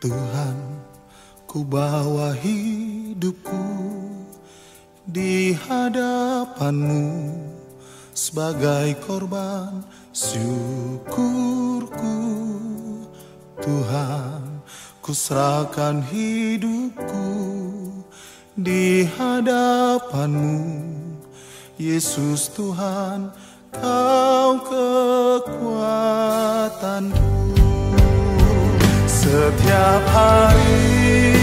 Tuhan, ku bawa hidupku di hadapan-Mu sebagai korban syukurku. Tuhan, ku serahkan hidupku di hadapan-Mu. Yesus Tuhan, Kau kekuatanku. Setiap hari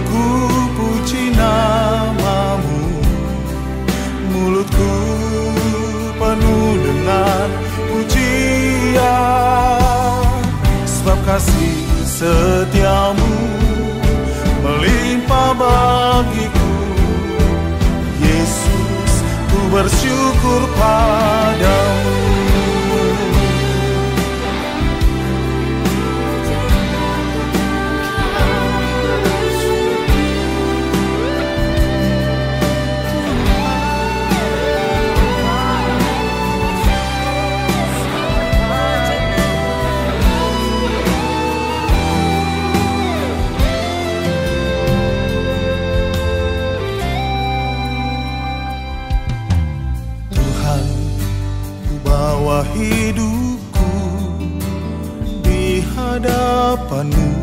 ku puji nama-Mu, mulutku penuh dengan pujian, sebab kasih setia-Mu melimpah bagiku. Yesus, ku bersyukur padamu. Hidupku di hadapan-Mu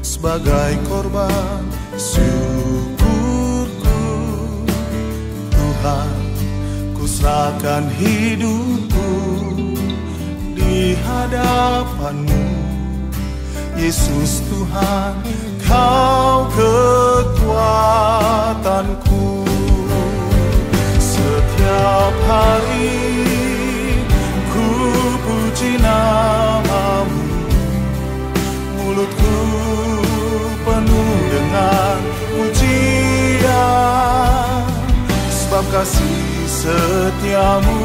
sebagai korban syukurku. Tuhan, ku serahkan hidupku di hadapan-Mu. Yesus Tuhan, Kau kekuatanku. Setiap hari puji nama-Mu, mulutku penuh dengan pujian, sebab kasih setia-Mu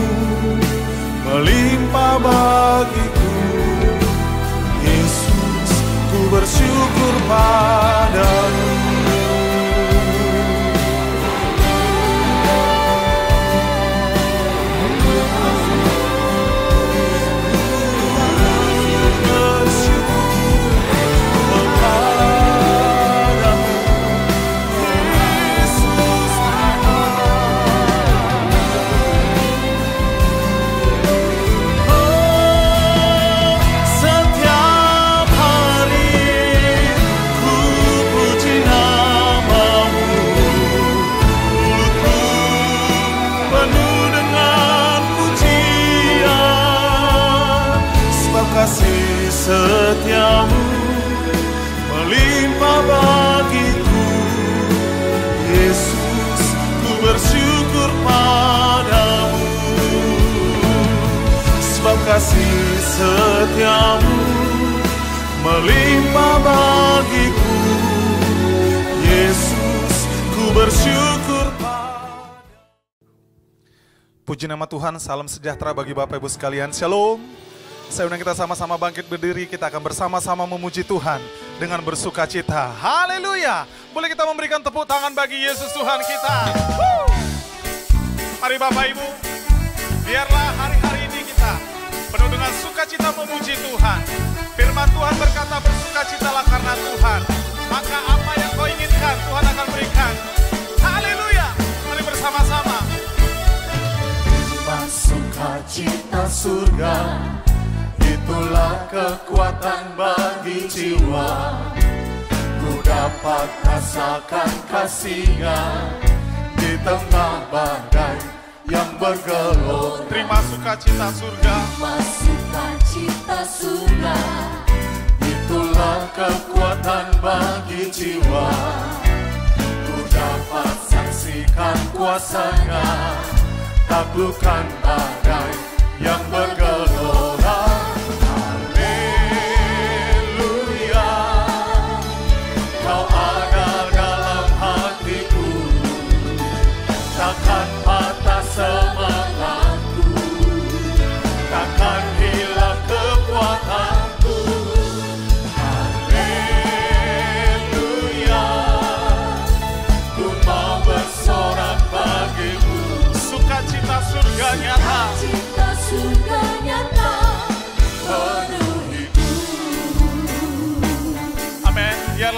melimpah bagiku. Yesus, ku bersyukur padamu. Kasih setia-Mu melimpah bagiku. Yesus, ku bersyukur padamu, sebab kasih setia-Mu melimpah bagiku. Yesus, ku bersyukur padamu. Puji nama Tuhan, salam sejahtera bagi Bapak Ibu sekalian, Shalom. Saya undang kita sama-sama bangkit berdiri, kita akan bersama-sama memuji Tuhan dengan bersuka cita. Haleluya. Boleh kita memberikan tepuk tangan bagi Yesus Tuhan kita. Mari Bapak Ibu, biarlah hari-hari ini kita penuh dengan sukacita memuji Tuhan. Firman Tuhan berkata, bersukacitalah karena Tuhan, maka apa yang kau inginkan Tuhan akan berikan. Haleluya. Mari bersama-sama. Sukacita surga, itulah kekuatan bagi jiwa. Ku dapat rasakan kasih-Nya di tengah badai yang bergelora. Terima sukacita surga. Terima sukacita surga, itulah kekuatan bagi jiwa. Ku dapat saksikan kuasa-Nya taklukkan badai yang bergelora. Semangatku takkan hilang kekuatanku. Haleluya, ku mau bersorak bagimu. Sukacita surga nyata.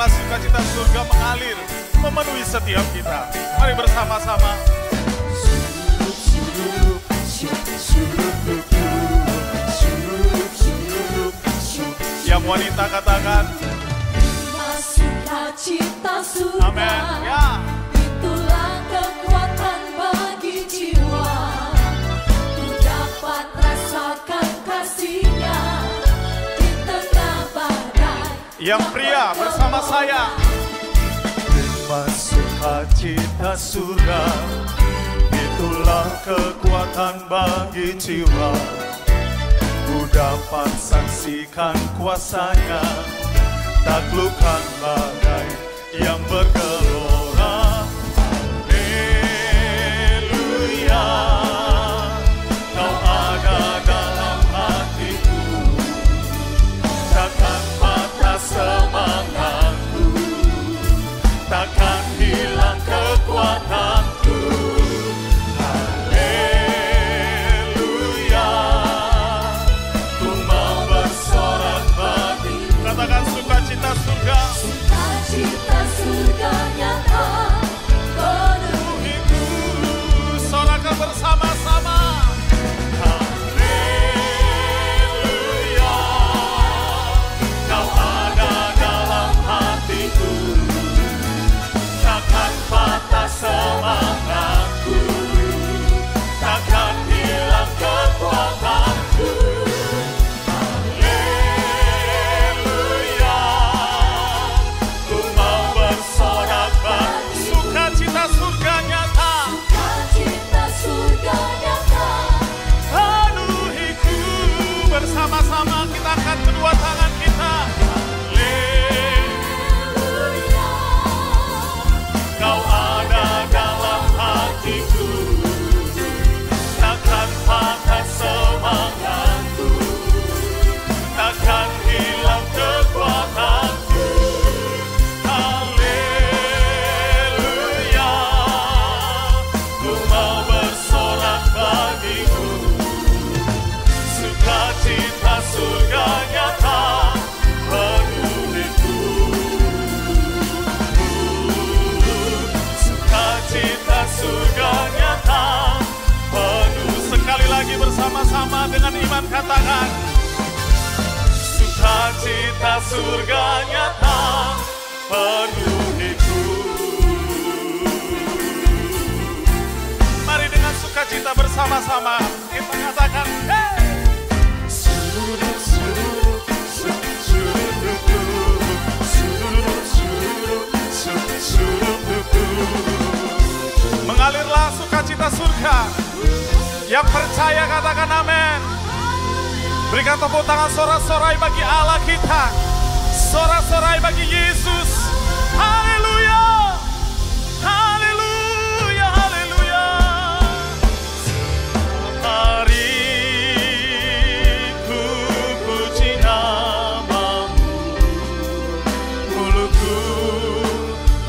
biarlah sukacita surga mengalir, memenuhi setiap kita. Mari bersama-sama. Yang wanita katakan, sukacita surga. amin. Ya. Itulah kekuatan bagi jiwa. Ku dapat rasakan kasih-Nya di tengah badai. Yang pria bersama saya. Terima sukacita surga. Itulah kekuatan bagi jiwa. Ku dapat saksikan kuasa-Nya, taklukkan badai yang bergelora. Haleluya, Kau ada dalam hatiku, takkan patah semangatku, takkan hilang kekuatanku. Haleluya, ku mau bersorak bagimu. Katakan sukacita surga. Sukacita surga nyata penuhiku. Sorakan bersama-sama. Haleluya, Kau ada dalam hatiku, takkan patah semangatku, takkan hilang kekuatanku. Haleluya, ku mau bersorak bagimu. Sukacita surga nyata. Sukacita surga nyata Penuhiku. Bersama-sama kita angkat kedua tangan kita. Haleluya, Kau ada dalam hatiku, takkan patah semangatku, takkan hilang kekuatanku. Haleluya, ku mau bersorak bagimu. Sukacita surga nyata penuhiku. Sukacita surga nyata penuh. Sekali lagi bersama-sama dengan iman katakan. Sukacita surga nyata penuhiku. Mari dengan sukacita bersama-sama kita katakan, hey! Sururuk, sururuk, sururuk, sururuk, sururuk, sururuk. Mengalirlah sukacita surga. Yang percaya katakan amin. Berikan tepuk tangan sorak-sorai bagi Allah kita. Sorak-sorai bagi Yesus. Haleluya. Haleluya, haleluya. Mari ku puji nama-Mu, mulutku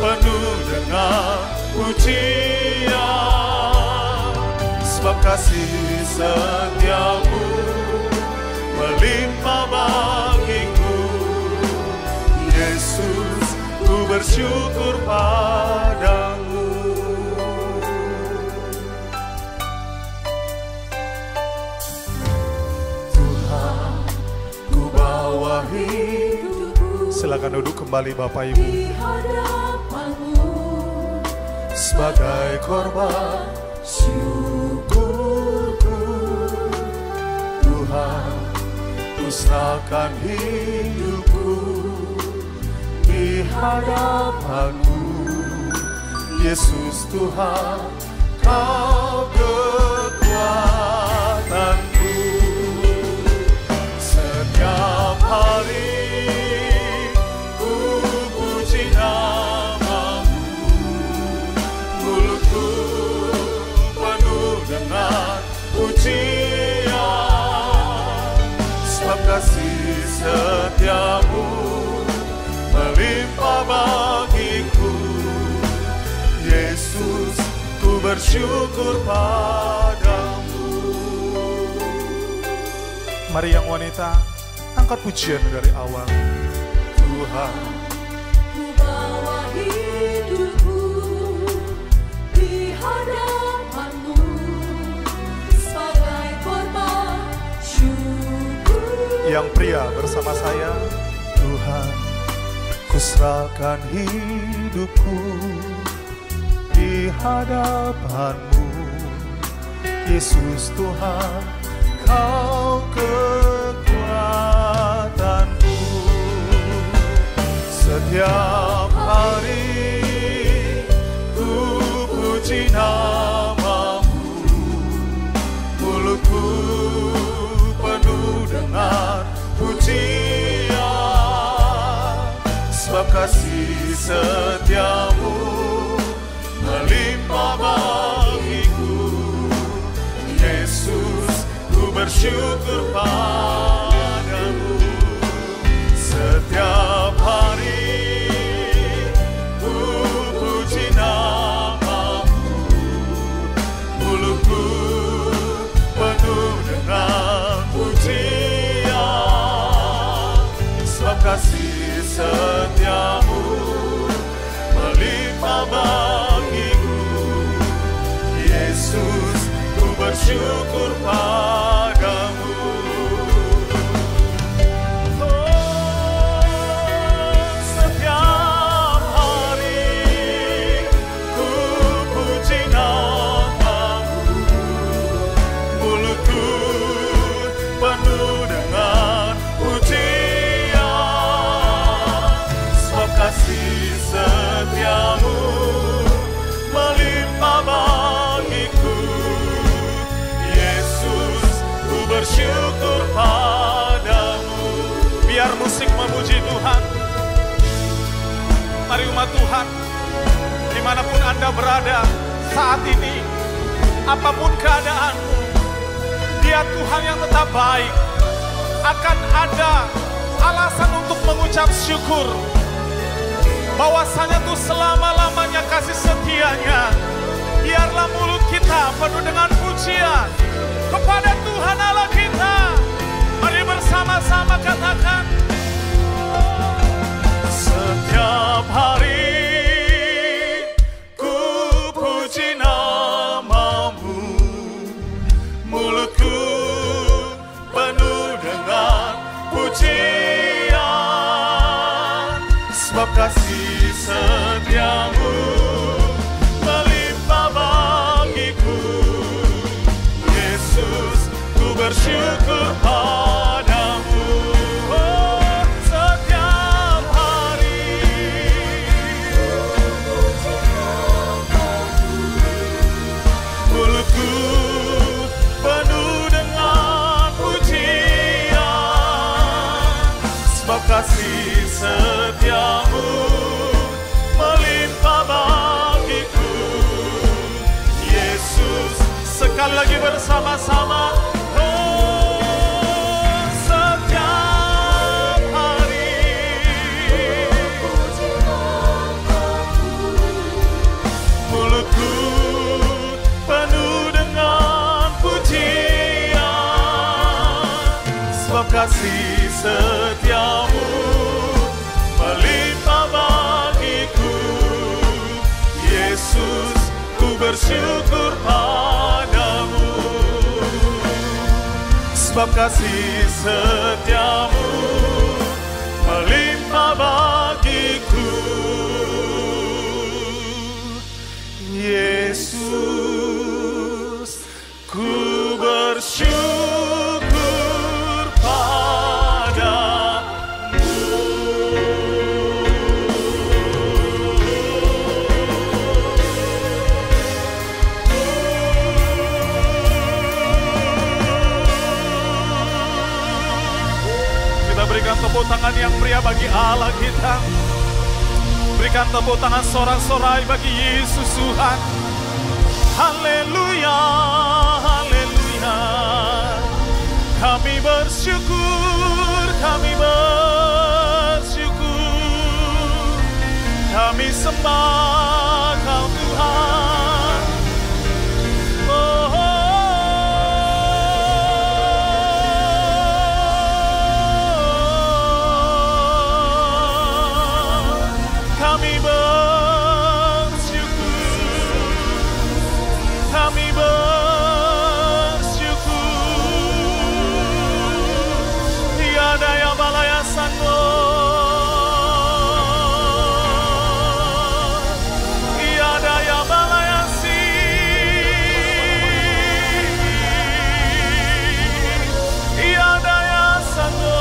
penuh dengan pujian, sebab kasih setia-Mu melimpah bagiku. Yesus, ku bersyukur padamu. Tuhan, ku bawa hidupku. Silakan duduk kembali Bapak Ibu. Di hadapan-Mu sebagai korban syukurku. Tuhan, ku serahkan hidupku di hadapan-Mu. Yesus Tuhan, Kau kekuatanku. Setiap hari ku puji nama-Mu, mulutku penuh dengan pujian, sebab kasih setia-Mu melimpah bagiku. Yesus, ku bersyukur padamu. Mari yang wanita, angkat pujian dari awal. Tuhan, ku yang pria bersama saya. Tuhan, kuserahkan hidupku di hadapan-Mu. Yesus Tuhan, Kau kekuatanku. Setiap hari ku puji nama-Mu, mulutku penuh dengan pujian, sebab kasih setia-Mu melimpah bagiku. Yesus, ku bersyukur padamu. Setiap hari ku puji nama-Mu, mulutku penuh dengan pujian, sebab kasih setia-Mu melimpah bagiku. Yesus, ku bersyukur padamu. Setiap hari ku puji nama-Mu, mulutku penuh dengan pujian, sebab kasih setia-Mu melimpah bagiku. Yesus, ku bersyukur padamu. Biar musik memuji Tuhan. Mari umat Tuhan, dimanapun Anda berada saat ini, apapun keadaanmu, Dia Tuhan yang tetap baik. Akan ada alasan untuk mengucap syukur, bahwasanya tuh selama-lamanya kasih setianya. Biarlah mulut kita penuh dengan pujian kepada Tuhan Allah kita. Mari bersama-sama katakan. Setiap hari ku puji nama-Mu, mulutku penuh dengan pujian, sebab kasih setia-Mu melimpah bagiku. Yesus, ku bersyukur padamu. Oh, setiap hari mulutku penuh dengan pujian, sebab kasih setia-Mu melimpah bagiku. Yesus, sekali lagi bersama-sama. Oh, setiap hari mulutku penuh dengan pujian, sebab kasih setia-Mu melimpah bagiku. Yesus, ku bersyukur padamu, sebab kasih setia-Mu melimpah bagiku. Yesus, ku bersyukur padamu. Kita berikan tepuk tangan yang meriah bagi Allah kita. Berikan tepuk tangan sorak-sorai bagi Yesus Tuhan. Haleluya, haleluya. Kami bersyukur, kami bersyukur. Kami sembah Kau Tuhan. Oh, kami bersyukur, kami bersyukur. balaya sando. Iada ya balaya si. Iada ya sando.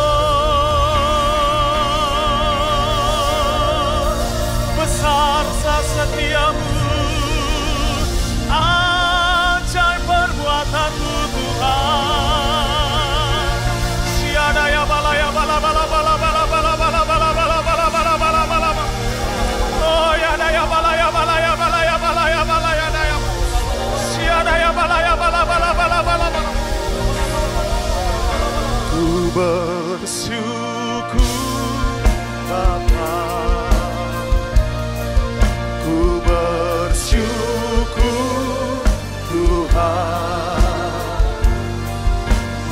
Besar setiamu, ajaib perbuatanmu Tuhan. Siada ya bala ya bala bala bala bala bala bala bala bala bala bala bala bala. Oh ya da ya bala ya bala ya bala ya bala ya bala ya da ya. Siada ya bala ya bala bala bala bala bala. Ku bersyukur Bapa. Ku bersyukur Tuhan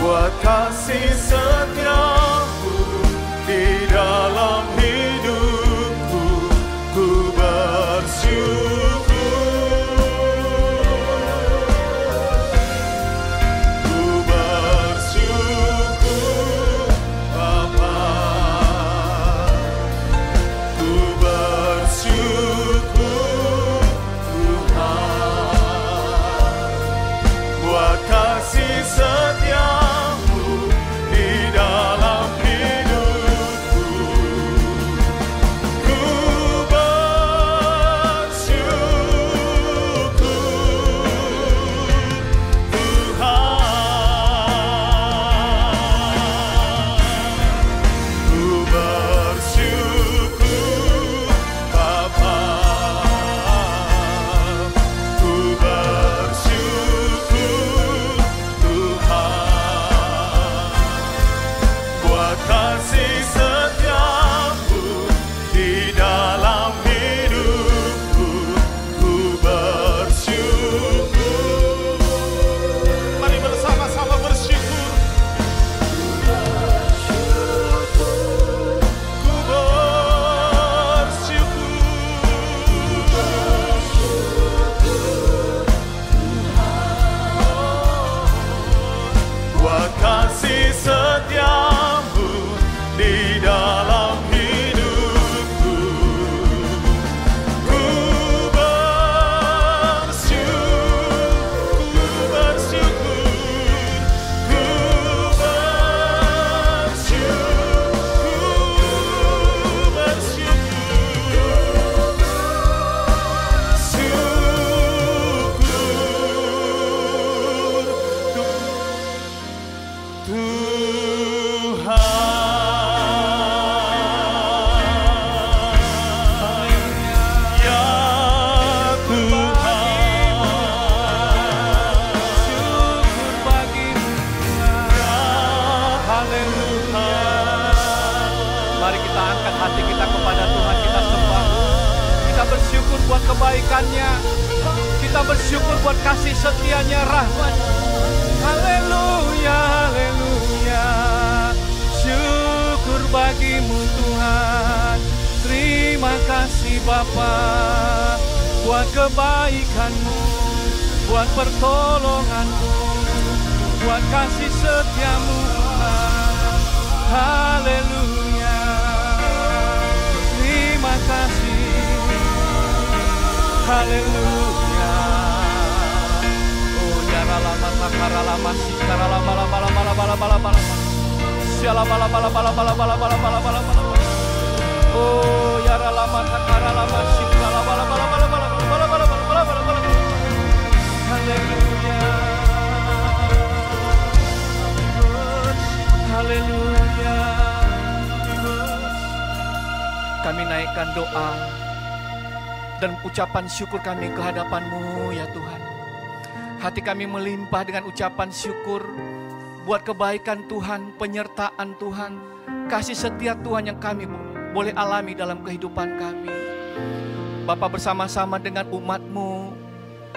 buat kasih setiamu di dalam hidupku. Ku bersyukur, ku bersyukur Bapa. Ku bersyukur buat kasih setiamu di dalam hidupku. Ku bersyukur Tuhan. Ku bersyukur Bapa. Ku bersyukur buat kasih setiamu di dalam hidupku. Ku bersyukur. Mari bersama-sama bersyukur. Ku bersyukur buat kasih setiamu di dalam hidupku. Ku bersyukur, ku bersyukur, ku Mari kita angkat hati kita kepada Tuhan, kita sembah. Kita bersyukur buat kebaikan-Nya. Kita bersyukur buat kasih setia-Nya, rahmat. Haleluya, haleluya. Syukur bagi-Mu Tuhan. Terima kasih Bapa buat kebaikan-Mu, buat pertolongan-Mu, buat kasih setia-Mu Tuhan. Haleluya. Terima kasih. Haleluya. Oh yara lama makara lama sikara lama lama lama lama lama lama siala bala bala bala bala bala bala bala bala bala. Oh yara lama makara lama sikara bala bala bala bala bala bala bala bala bala. Haleluya. Haleluya. Kami naikkan doa dan ucapan syukur kami ke hadapan-Mu ya Tuhan. Hati kami melimpah dengan ucapan syukur buat kebaikan Tuhan, penyertaan Tuhan, kasih setia Tuhan yang kami boleh alami dalam kehidupan kami. Bapa, bersama-sama dengan umat-Mu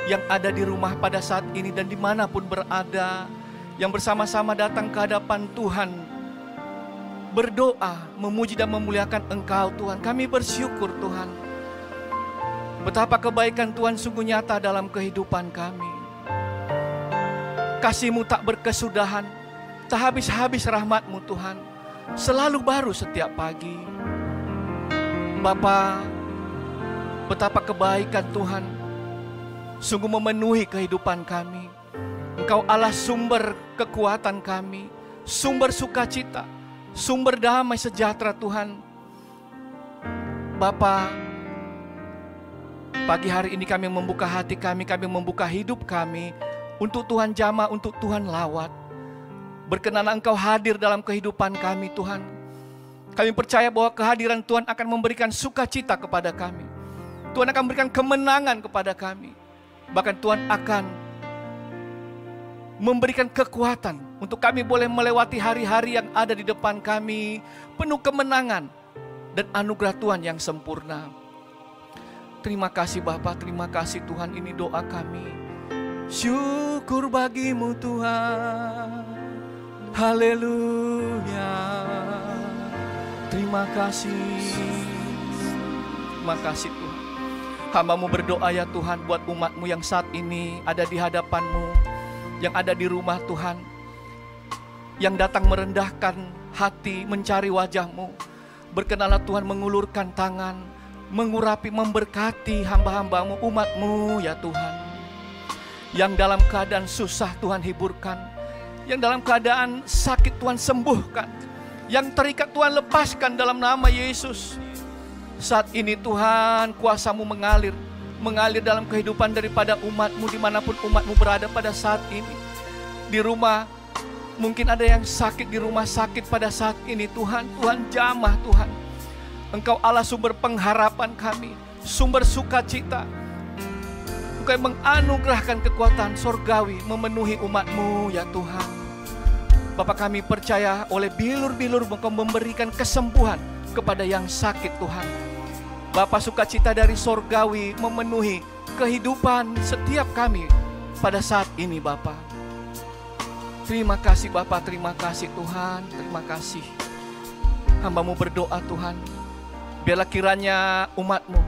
yang ada di rumah pada saat ini dan dimanapun berada, yang bersama-sama datang ke hadapan Tuhan, berdoa, memuji dan memuliakan Engkau Tuhan. Kami bersyukur Tuhan, betapa kebaikan Tuhan sungguh nyata dalam kehidupan kami. Kasih-Mu tak berkesudahan, tak habis-habis rahmat-Mu Tuhan. selalu baru setiap pagi. Bapa, betapa kebaikan Tuhan sungguh memenuhi kehidupan kami. Engkau Allah sumber kekuatan kami, sumber sukacita, sumber damai sejahtera Tuhan. Bapa, pagi hari ini kami membuka hati kami membuka hidup kami untuk Tuhan jamah, untuk Tuhan lawat. Berkenan Engkau hadir dalam kehidupan kami Tuhan. Kami percaya bahwa kehadiran Tuhan akan memberikan sukacita kepada kami. Tuhan akan memberikan kemenangan kepada kami. Bahkan Tuhan akan memberikan kekuatan untuk kami boleh melewati hari-hari yang ada di depan kami, penuh kemenangan dan anugerah Tuhan yang sempurna. Terima kasih Bapa, terima kasih Tuhan, ini doa kami. Syukur bagimu Tuhan, haleluya. Terima kasih Tuhan. Hamba-Mu berdoa ya Tuhan buat umat-Mu yang saat ini ada di hadapan-Mu, yang ada di rumah Tuhan, yang datang merendahkan hati mencari wajah-Mu. Berkenanlah Tuhan mengulurkan tangan, mengurapi, memberkati hamba-hamba-Mu, umat-Mu ya Tuhan. Yang dalam keadaan susah Tuhan hiburkan, yang dalam keadaan sakit Tuhan sembuhkan, yang terikat Tuhan lepaskan dalam nama Yesus. Saat ini Tuhan, kuasa-Mu mengalir dalam kehidupan daripada umat-Mu dimanapun umat-Mu berada pada saat ini. Di rumah, mungkin ada yang sakit di rumah sakit pada saat ini Tuhan. Tuhan jamah Tuhan. Engkau Allah sumber pengharapan kami, sumber sukacita. Engkau yang menganugerahkan kekuatan sorgawi memenuhi umat-Mu ya Tuhan. Bapak, kami percaya oleh bilur-bilur Engkau memberikan kesembuhan kepada yang sakit Tuhan. Bapa, sukacita dari sorgawi memenuhi kehidupan setiap kami pada saat ini Bapa. Terima kasih Bapa, terima kasih Tuhan, terima kasih. Hamba-Mu berdoa Tuhan, biarlah kiranya umat-Mu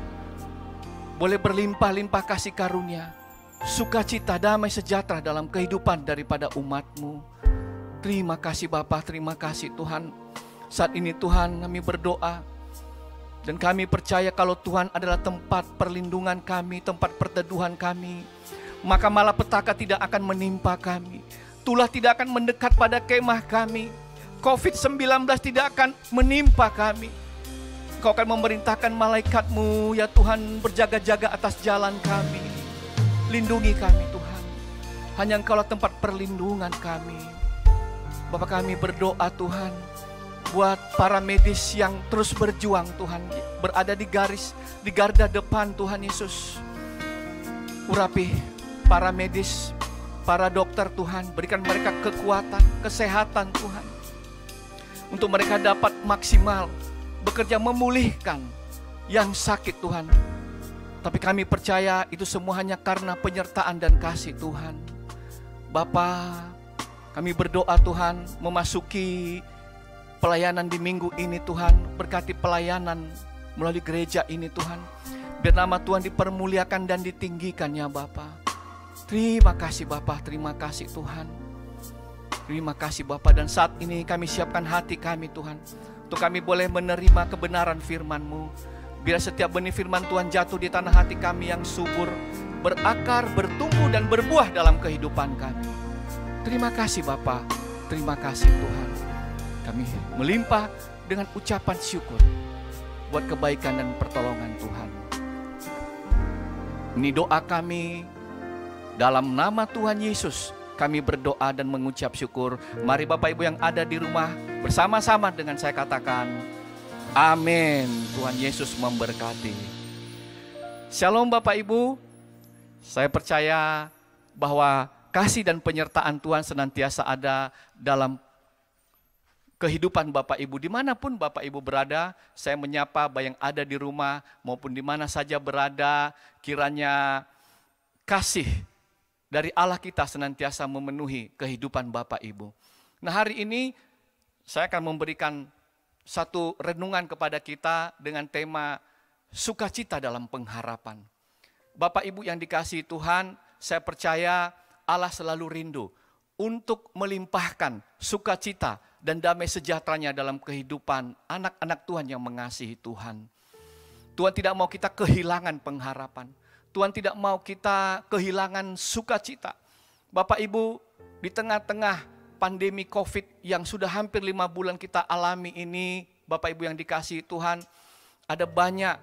boleh berlimpah-limpah kasih karunia, sukacita, damai sejahtera dalam kehidupan daripada umat-Mu. Terima kasih Bapa, terima kasih Tuhan. Saat ini Tuhan kami berdoa dan kami percaya kalau Tuhan adalah tempat perlindungan kami, tempat perteduhan kami, maka malapetaka tidak akan menimpa kami, tulah tidak akan mendekat pada kemah kami, COVID-19 tidak akan menimpa kami. Kau akan memerintahkan malaikat-Mu ya Tuhan berjaga-jaga atas jalan kami. Lindungi kami Tuhan, hanya Engkaulah tempat perlindungan kami. Bapak, kami berdoa Tuhan buat para medis yang terus berjuang Tuhan, berada di garda depan Tuhan Yesus. Urapi para medis, para dokter Tuhan, berikan mereka kekuatan, kesehatan Tuhan, untuk mereka dapat maksimal bekerja memulihkan yang sakit Tuhan. Tapi kami percaya itu semua hanya karena penyertaan dan kasih Tuhan. Bapa, kami berdoa Tuhan memasuki pelayanan di minggu ini Tuhan. Berkati pelayanan melalui gereja ini Tuhan. Biar nama Tuhan dipermuliakan dan ditinggikan ya Bapa. Terima kasih Bapa, terima kasih Tuhan. Terima kasih Bapa, dan saat ini kami siapkan hati kami Tuhan, untuk kami boleh menerima kebenaran firman-Mu. Biar setiap benih firman Tuhan jatuh di tanah hati kami yang subur, berakar, bertumbuh dan berbuah dalam kehidupan kami. Terima kasih Bapa, terima kasih Tuhan. Kami melimpah dengan ucapan syukur buat kebaikan dan pertolongan Tuhan. Ini doa kami dalam nama Tuhan Yesus. Kami berdoa dan mengucap syukur. Mari Bapak Ibu yang ada di rumah bersama-sama dengan saya katakan amin. Tuhan Yesus memberkati. Shalom Bapak Ibu. Saya percaya bahwa kasih dan penyertaan Tuhan senantiasa ada dalam kehidupan Bapak Ibu. Dimanapun Bapak Ibu berada, saya menyapa yang ada di rumah maupun di mana saja berada. Kiranya kasih dari Allah kita senantiasa memenuhi kehidupan Bapak Ibu. Nah, hari ini saya akan memberikan satu renungan kepada kita dengan tema sukacita dalam pengharapan. Bapak Ibu yang dikasihi Tuhan, saya percaya Allah selalu rindu untuk melimpahkan sukacita dan damai sejahteranya dalam kehidupan anak-anak Tuhan yang mengasihi Tuhan. Tuhan tidak mau kita kehilangan pengharapan. Tuhan tidak mau kita kehilangan sukacita. Bapak Ibu, di tengah-tengah pandemi COVID yang sudah hampir 5 bulan kita alami ini, Bapak Ibu yang dikasihi Tuhan, ada banyak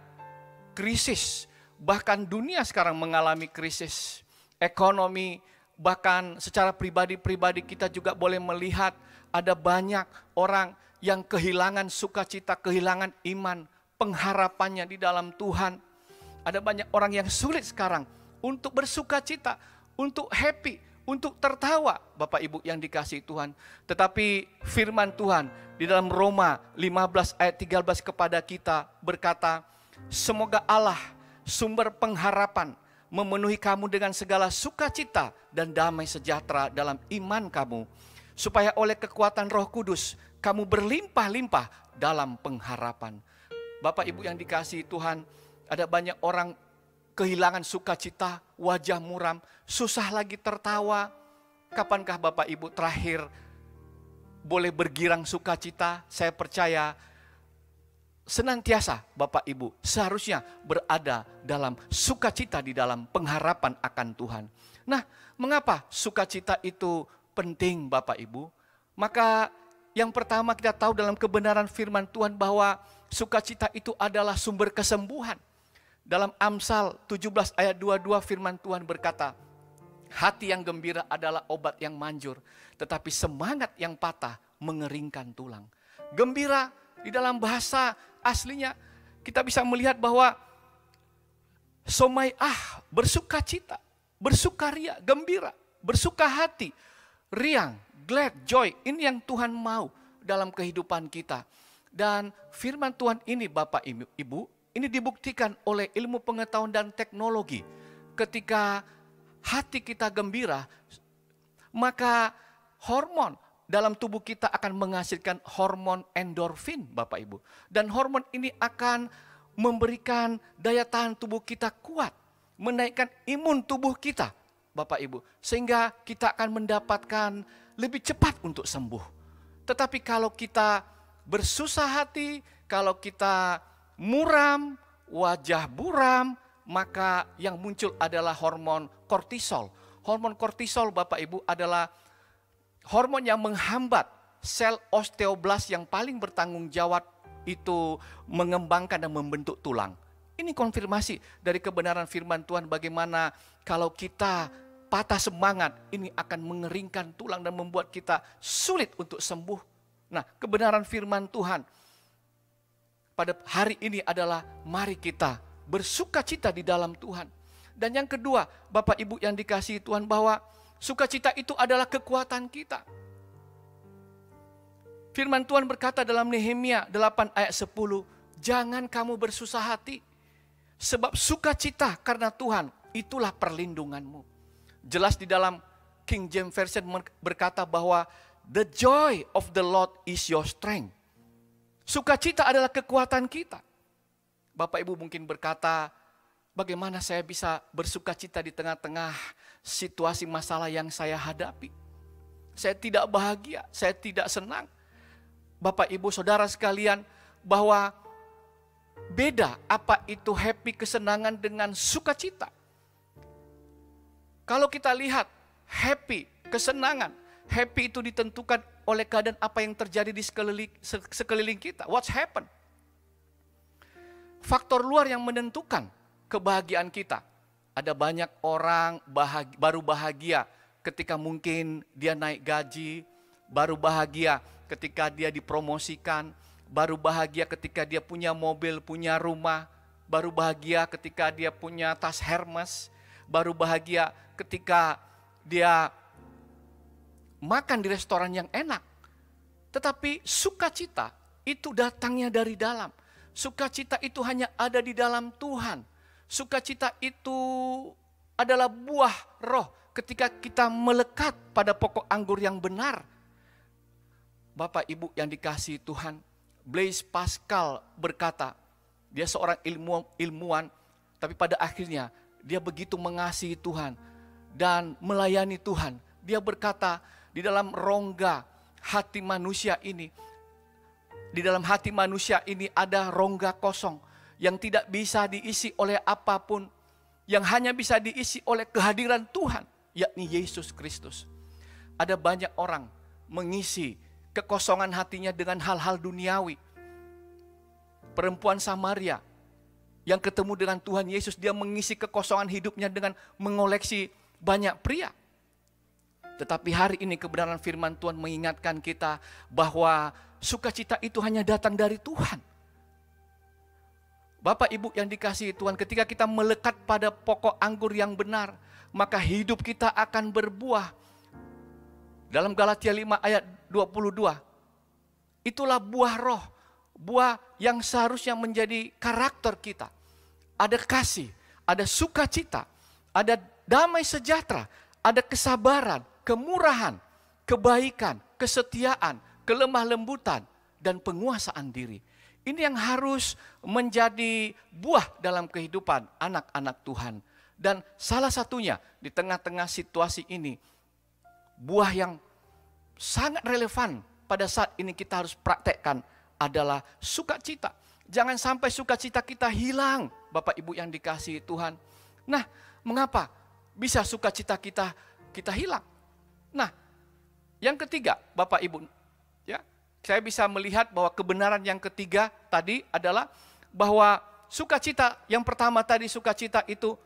krisis. Bahkan dunia sekarang mengalami krisis ekonomi. Bahkan secara pribadi-pribadi kita juga boleh melihat ada banyak orang yang kehilangan sukacita, kehilangan iman, pengharapannya di dalam Tuhan. Ada banyak orang yang sulit sekarang untuk bersukacita, untuk happy, untuk tertawa, Bapak Ibu yang dikasihi Tuhan. Tetapi firman Tuhan di dalam Roma 15 ayat 13 kepada kita berkata, semoga Allah sumber pengharapan memenuhi kamu dengan segala sukacita dan damai sejahtera dalam iman kamu, supaya oleh kekuatan Roh Kudus kamu berlimpah-limpah dalam pengharapan. Bapak Ibu yang dikasihi Tuhan, ada banyak orang kehilangan sukacita, wajah muram, susah lagi tertawa. Kapankah Bapak Ibu terakhir boleh bergirang sukacita? Saya percaya senantiasa Bapak Ibu seharusnya berada dalam sukacita di dalam pengharapan akan Tuhan. Nah, mengapa sukacita itu penting Bapak Ibu? Maka yang pertama kita tahu dalam kebenaran firman Tuhan bahwa sukacita itu adalah sumber kesembuhan. Dalam Amsal 17 ayat 22 firman Tuhan berkata, hati yang gembira adalah obat yang manjur, tetapi semangat yang patah mengeringkan tulang. Gembira di dalam bahasa aslinya kita bisa melihat bahwa somaiah, bersukacita, bersukaria, gembira, bersuka hati, riang, glad, joy. Ini yang Tuhan mau dalam kehidupan kita. Dan firman Tuhan ini Bapak Ibu, ini dibuktikan oleh ilmu pengetahuan dan teknologi. Ketika hati kita gembira, maka hormon dalam tubuh kita akan menghasilkan hormon endorfin Bapak Ibu. Dan hormon ini akan memberikan daya tahan tubuh kita kuat. Menaikkan imun tubuh kita Bapak Ibu. Sehingga kita akan mendapatkan lebih cepat untuk sembuh. Tetapi kalau kita bersusah hati, kalau kita muram, wajah buram, maka yang muncul adalah hormon kortisol. Hormon kortisol Bapak Ibu adalah hormon yang menghambat sel osteoblas yang paling bertanggung jawab itu mengembangkan dan membentuk tulang. Ini konfirmasi dari kebenaran firman Tuhan bagaimana kalau kita patah semangat, ini akan mengeringkan tulang dan membuat kita sulit untuk sembuh. Nah, kebenaran firman Tuhan pada hari ini adalah mari kita bersukacita di dalam Tuhan. Dan yang kedua, Bapak Ibu yang dikasihi Tuhan, bahwa sukacita itu adalah kekuatan kita. Firman Tuhan berkata dalam Nehemia 8 ayat 10, jangan kamu bersusah hati, sebab sukacita karena Tuhan itulah perlindunganmu. Jelas di dalam King James Version berkata bahwa the joy of the Lord is your strength. Sukacita adalah kekuatan kita. Bapak Ibu mungkin berkata, bagaimana saya bisa bersukacita di tengah-tengah situasi masalah yang saya hadapi? Saya tidak bahagia, saya tidak senang. Bapak Ibu Saudara sekalian, bahwa beda apa itu happy, kesenangan dengan sukacita. Kalau kita lihat happy, kesenangan, happy itu ditentukan oleh keadaan apa yang terjadi di sekeliling kita. What's happened? Faktor luar yang menentukan kebahagiaan kita. Ada banyak orang baru bahagia ketika mungkin dia naik gaji, baru bahagia ketika dia dipromosikan, baru bahagia ketika dia punya mobil, punya rumah, baru bahagia ketika dia punya tas Hermes, baru bahagia ketika dia makan di restoran yang enak. Tetapi sukacita itu datangnya dari dalam. Sukacita itu hanya ada di dalam Tuhan. Sukacita itu adalah buah roh ketika kita melekat pada pokok anggur yang benar. Bapak Ibu yang dikasihi Tuhan, Blaise Pascal berkata, dia seorang ilmuwan, tapi pada akhirnya dia begitu mengasihi Tuhan dan melayani Tuhan. Dia berkata, di dalam rongga hati manusia ini. Di dalam hati manusia ini ada rongga kosong yang tidak bisa diisi oleh apapun, yang hanya bisa diisi oleh kehadiran Tuhan, yakni Yesus Kristus. Ada banyak orang mengisi kekosongan hatinya dengan hal-hal duniawi. Perempuan Samaria yang ketemu dengan Tuhan Yesus, dia mengisi kekosongan hidupnya dengan mengoleksi banyak pria. Tetapi hari ini kebenaran firman Tuhan mengingatkan kita bahwa sukacita itu hanya datang dari Tuhan. Bapak Ibu yang dikasihi Tuhan, ketika kita melekat pada pokok anggur yang benar, maka hidup kita akan berbuah. Dalam Galatia 5 ayat 22, itulah buah roh, buah yang seharusnya menjadi karakter kita. Ada kasih, ada sukacita, ada damai sejahtera, ada kesabaran, kemurahan, kebaikan, kesetiaan, kelemah lembutan, dan penguasaan diri. Ini yang harus menjadi buah dalam kehidupan anak-anak Tuhan. Dan salah satunya di tengah-tengah situasi ini, buah yang sangat relevan pada saat ini kita harus praktekkan adalah sukacita. Jangan sampai sukacita kita hilang, Bapak Ibu yang dikasihi Tuhan. Nah, mengapa bisa sukacita kita hilang? Nah, yang ketiga, Bapak Ibu, ya, saya bisa melihat bahwa kebenaran yang ketiga tadi adalah bahwa sukacita yang pertama tadi, sukacita itu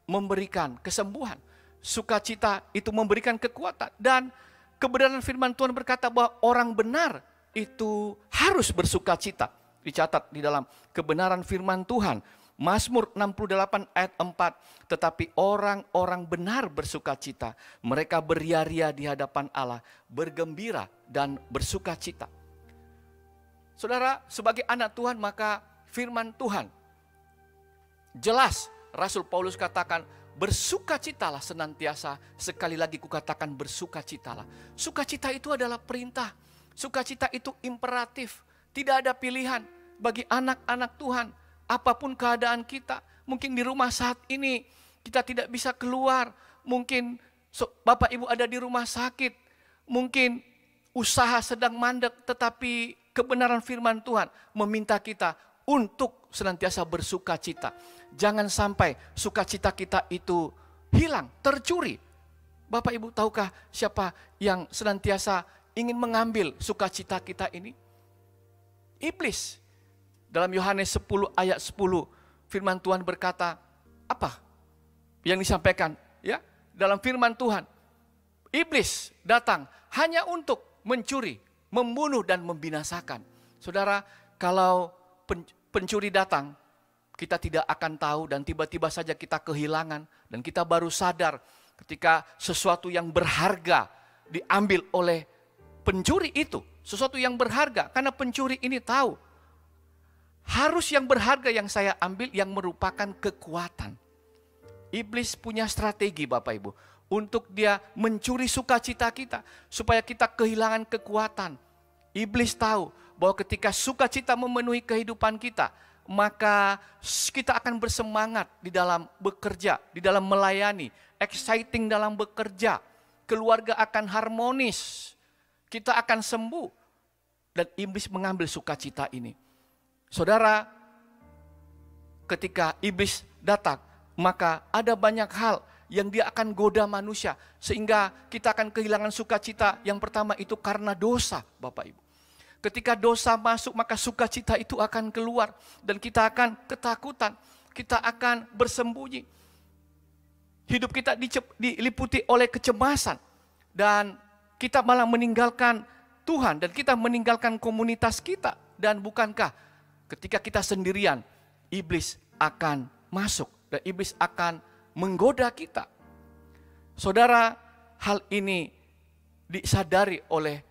memberikan kesembuhan. Sukacita itu memberikan kekuatan. Dan kebenaran firman Tuhan berkata bahwa orang benar itu harus bersukacita. Dicatat di dalam kebenaran firman Tuhan. Mazmur 68 ayat 4. Tetapi orang-orang benar bersukacita. Mereka beria-ria di hadapan Allah, bergembira dan bersukacita. Saudara, sebagai anak Tuhan, maka firman Tuhan jelas Rasul Paulus katakan, bersukacitalah senantiasa. Sekali lagi kukatakan bersukacitalah. Sukacita itu adalah perintah. Sukacita itu imperatif. Tidak ada pilihan bagi anak-anak Tuhan. Apapun keadaan kita. Mungkin di rumah saat ini kita tidak bisa keluar. Mungkin Bapak Ibu ada di rumah sakit. Mungkin usaha sedang mandek. Tetapi kebenaran firman Tuhan meminta kita untuk senantiasa bersukacita. Jangan sampai sukacita kita itu hilang, tercuri. Bapak Ibu tahukah siapa yang senantiasa ingin mengambil sukacita kita ini? Iblis. Dalam Yohanes 10 ayat 10 firman Tuhan berkata, apa yang disampaikan? Ya, dalam firman Tuhan, iblis datang hanya untuk mencuri, membunuh dan membinasakan. Saudara, kalau pencuri datang, kita tidak akan tahu dan tiba-tiba saja kita kehilangan. Dan kita baru sadar ketika sesuatu yang berharga diambil oleh pencuri itu. Sesuatu yang berharga, karena pencuri ini tahu. Harus yang berharga yang saya ambil yang merupakan kekuatan. Iblis punya strategi Bapak Ibu. Untuk dia mencuri sukacita kita. Supaya kita kehilangan kekuatan. Iblis tahu bahwa ketika sukacita memenuhi kehidupan kita, maka kita akan bersemangat di dalam bekerja, di dalam melayani, exciting dalam bekerja, keluarga akan harmonis, kita akan sembuh, dan iblis mengambil sukacita ini. Saudara, ketika iblis datang, maka ada banyak hal yang dia akan goda manusia, sehingga kita akan kehilangan sukacita. Yang pertama itu karena dosa, Bapak Ibu. Ketika dosa masuk, maka sukacita itu akan keluar. Dan kita akan ketakutan. Kita akan bersembunyi. Hidup kita diliputi oleh kecemasan. Dan kita malah meninggalkan Tuhan. Dan kita meninggalkan komunitas kita. Dan bukankah ketika kita sendirian, iblis akan masuk. Dan iblis akan menggoda kita. Saudara, hal ini disadari oleh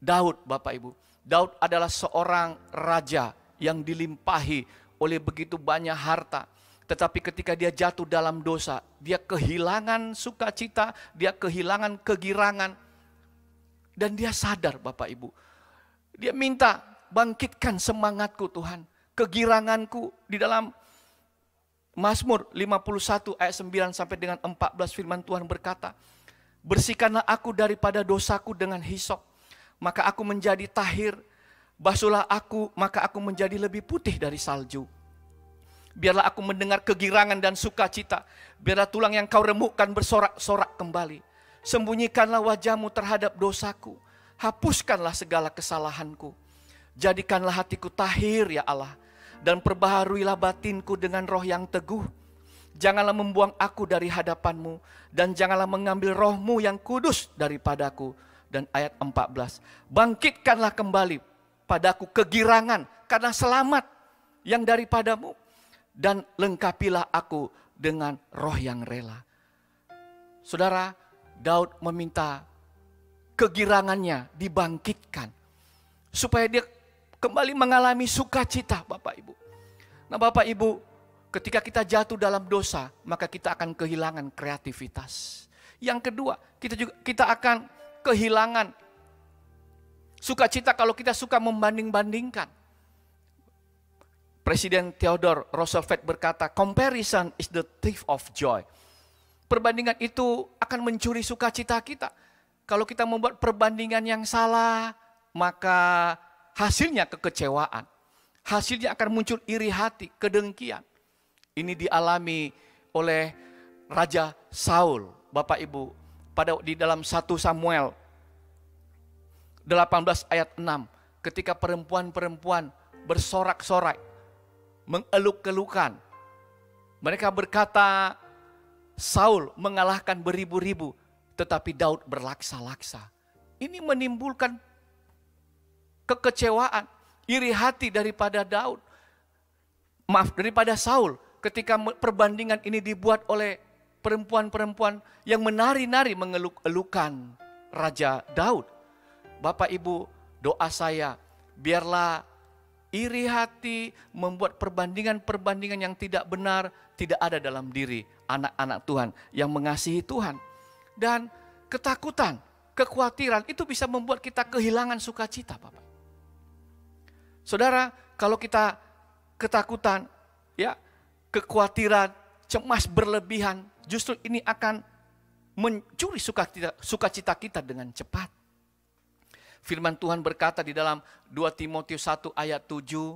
Daud, Bapak Ibu. Daud adalah seorang raja yang dilimpahi oleh begitu banyak harta. Tetapi ketika dia jatuh dalam dosa, dia kehilangan sukacita, dia kehilangan kegirangan. Dan dia sadar Bapak Ibu. Dia minta, bangkitkan semangatku Tuhan. Kegiranganku di dalam Mazmur 51 ayat 9 sampai dengan 14 firman Tuhan berkata, Bersihkanlah aku daripada dosaku dengan hisop, maka aku menjadi tahir. Basuhlah aku, maka aku menjadi lebih putih dari salju. Biarlah aku mendengar kegirangan dan sukacita. Biarlah tulang yang kau remukkan bersorak-sorak kembali. Sembunyikanlah wajahmu terhadap dosaku. Hapuskanlah segala kesalahanku. Jadikanlah hatiku tahir ya Allah. Dan perbaharuilah batinku dengan roh yang teguh. Janganlah membuang aku dari hadapanmu. Dan janganlah mengambil rohmu yang kudus daripadaku. Dan ayat 14. Bangkitkanlah kembali padaku kegirangan karena selamat yang daripadamu. Dan lengkapilah aku dengan roh yang rela. Saudara, Daud meminta kegirangannya dibangkitkan. Supaya dia kembali mengalami sukacita, Bapak Ibu. Nah Bapak Ibu, ketika kita jatuh dalam dosa, maka kita akan kehilangan kreativitas. Yang kedua, kita akan kehilangan sukacita kalau kita suka membanding-bandingkan. Presiden Theodore Roosevelt berkata, comparison is the thief of joy. Perbandingan itu akan mencuri sukacita kita. Kalau kita membuat perbandingan yang salah, maka hasilnya kekecewaan. Hasilnya akan muncul iri hati, kedengkian. Ini dialami oleh Raja Saul, Bapak Ibu, di dalam 1 Samuel 18 ayat 6, ketika perempuan-perempuan bersorak-sorai, mengeluk-elukan. Mereka berkata, Saul mengalahkan beribu-ribu, tetapi Daud berlaksa-laksa. Ini menimbulkan kekecewaan, iri hati daripada daripada Saul. Ketika perbandingan ini dibuat oleh perempuan-perempuan yang menari-nari mengeluk-elukan Raja Daud. Bapak Ibu, doa saya, biarlah iri hati membuat perbandingan-perbandingan yang tidak benar tidak ada dalam diri anak-anak Tuhan yang mengasihi Tuhan. Dan ketakutan, kekhawatiran itu bisa membuat kita kehilangan sukacita, Bapak. Saudara, kalau kita ketakutan, ya, kekhawatiran, cemas berlebihan, justru ini akan mencuri sukacita kita dengan cepat. Firman Tuhan berkata di dalam 2 Timotius 1 ayat 7,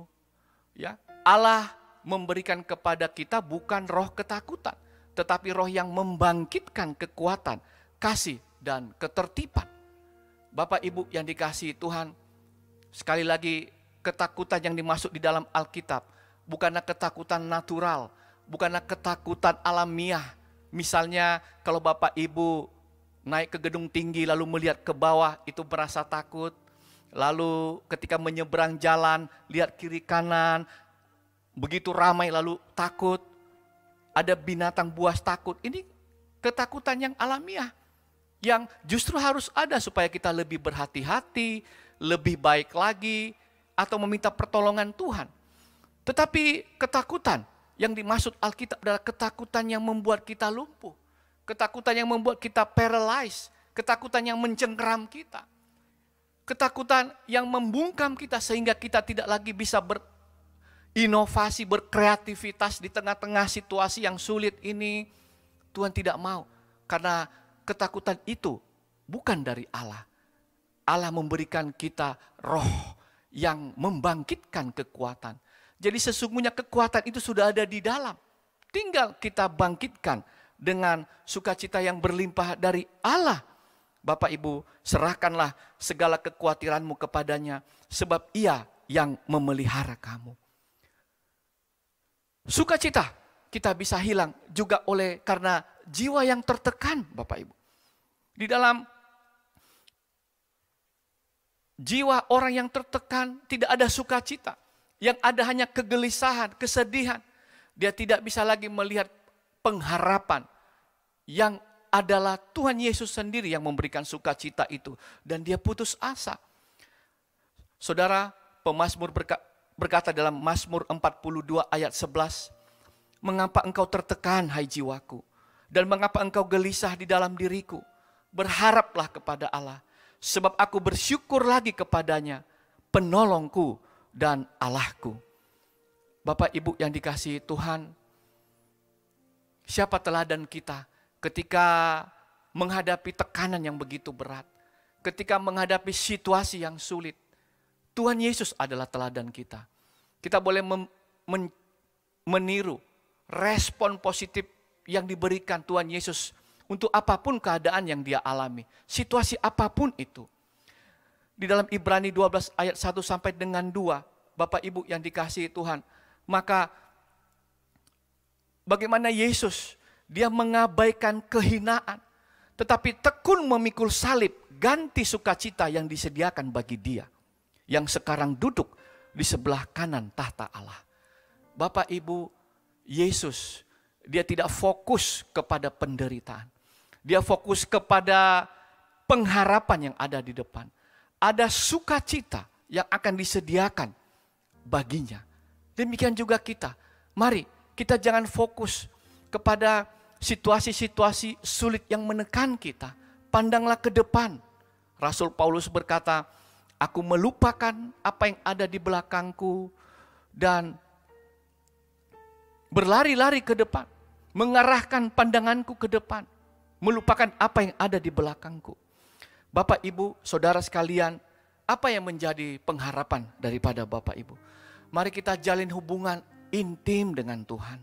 ya, Allah memberikan kepada kita bukan roh ketakutan, tetapi roh yang membangkitkan kekuatan, kasih, dan ketertiban. Bapak Ibu yang dikasihi Tuhan, sekali lagi ketakutan yang dimaksud di dalam Alkitab bukanlah ketakutan natural, bukanlah ketakutan alamiah. Misalnya kalau Bapak Ibu naik ke gedung tinggi lalu melihat ke bawah itu merasa takut. Lalu ketika menyeberang jalan lihat kiri kanan begitu ramai lalu takut. Ada binatang buas takut. Ini ketakutan yang alamiah. Yang justru harus ada supaya kita lebih berhati-hati, lebih baik lagi, atau meminta pertolongan Tuhan. Tetapi ketakutan yang dimaksud Alkitab adalah ketakutan yang membuat kita lumpuh. Ketakutan yang membuat kita paralyzed, ketakutan yang mencengkeram kita. Ketakutan yang membungkam kita sehingga kita tidak lagi bisa berinovasi, berkreativitas di tengah-tengah situasi yang sulit ini. Tuhan tidak mau, karena ketakutan itu bukan dari Allah. Allah memberikan kita roh yang membangkitkan kekuatan. Jadi sesungguhnya kekuatan itu sudah ada di dalam. Tinggal kita bangkitkan dengan sukacita yang berlimpah dari Allah. Bapak Ibu, serahkanlah segala kekhawatiranmu kepadanya, sebab Ia yang memelihara kamu. Sukacita kita bisa hilang juga karena jiwa yang tertekan, Bapak Ibu. Di dalam jiwa orang yang tertekan tidak ada sukacita. Yang ada hanya kegelisahan, kesedihan. Dia tidak bisa lagi melihat pengharapan yang adalah Tuhan Yesus sendiri yang memberikan sukacita itu. Dan dia putus asa. Saudara, pemazmur berkata dalam Mazmur 42 ayat 11. Mengapa engkau tertekan, hai jiwaku? Dan mengapa engkau gelisah di dalam diriku? Berharaplah kepada Allah. Sebab aku bersyukur lagi kepadanya, penolongku dan Allahku. Bapak Ibu yang dikasihi Tuhan, siapa teladan kita ketika menghadapi tekanan yang begitu berat, ketika menghadapi situasi yang sulit, Tuhan Yesus adalah teladan kita. Kita boleh meniru respon positif yang diberikan Tuhan Yesus untuk apapun keadaan yang dia alami, situasi apapun itu. Di dalam Ibrani 12 ayat 1 sampai dengan 2, Bapak Ibu yang dikasihi Tuhan, maka bagaimana Yesus, dia mengabaikan kehinaan, tetapi tekun memikul salib, ganti sukacita yang disediakan bagi dia, yang sekarang duduk di sebelah kanan tahta Allah. Bapak Ibu, Yesus, dia tidak fokus kepada penderitaan. Dia fokus kepada pengharapan yang ada di depan. Ada sukacita yang akan disediakan baginya. Demikian juga kita. Mari kita jangan fokus kepada situasi-situasi sulit yang menekan kita. Pandanglah ke depan. Rasul Paulus berkata, aku melupakan apa yang ada di belakangku dan berlari-lari ke depan. Mengarahkan pandanganku ke depan. Melupakan apa yang ada di belakangku. Bapak, Ibu, Saudara sekalian, apa yang menjadi pengharapan daripada Bapak, Ibu? Mari kita jalin hubungan intim dengan Tuhan.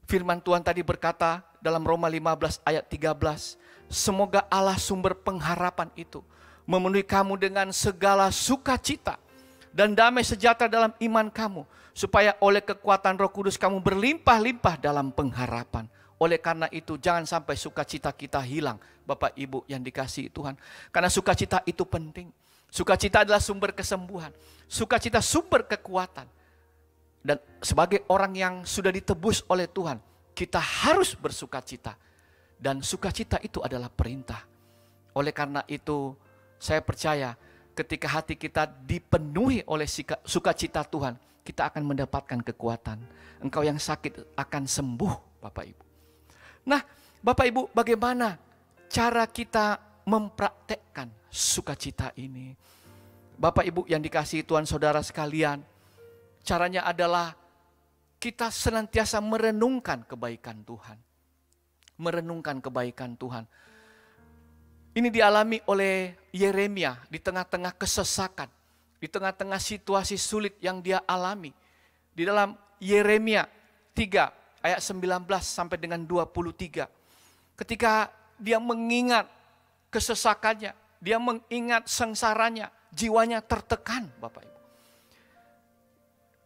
Firman Tuhan tadi berkata dalam Roma 15 ayat 13, semoga Allah sumber pengharapan itu memenuhi kamu dengan segala sukacita dan damai sejahtera dalam iman kamu, supaya oleh kekuatan Roh Kudus kamu berlimpah-limpah dalam pengharapan. Oleh karena itu jangan sampai sukacita kita hilang, Bapak Ibu yang dikasihi Tuhan. Karena sukacita itu penting. Sukacita adalah sumber kesembuhan. Sukacita sumber kekuatan. Dan sebagai orang yang sudah ditebus oleh Tuhan, kita harus bersukacita. Dan sukacita itu adalah perintah. Oleh karena itu saya percaya ketika hati kita dipenuhi oleh sukacita Tuhan, kita akan mendapatkan kekuatan. Engkau yang sakit akan sembuh, Bapak Ibu. Nah, Bapak Ibu, bagaimana cara kita mempraktekkan sukacita ini? Bapak Ibu yang dikasihi Tuhan, saudara sekalian, caranya adalah kita senantiasa merenungkan kebaikan Tuhan. Merenungkan kebaikan Tuhan. Ini dialami oleh Yeremia di tengah-tengah kesesakan, di tengah-tengah situasi sulit yang dia alami. Di dalam Yeremia 3 ayat 19 sampai dengan 23. Ketika dia mengingat kesesakannya, dia mengingat sengsaranya, jiwanya tertekan, Bapak Ibu.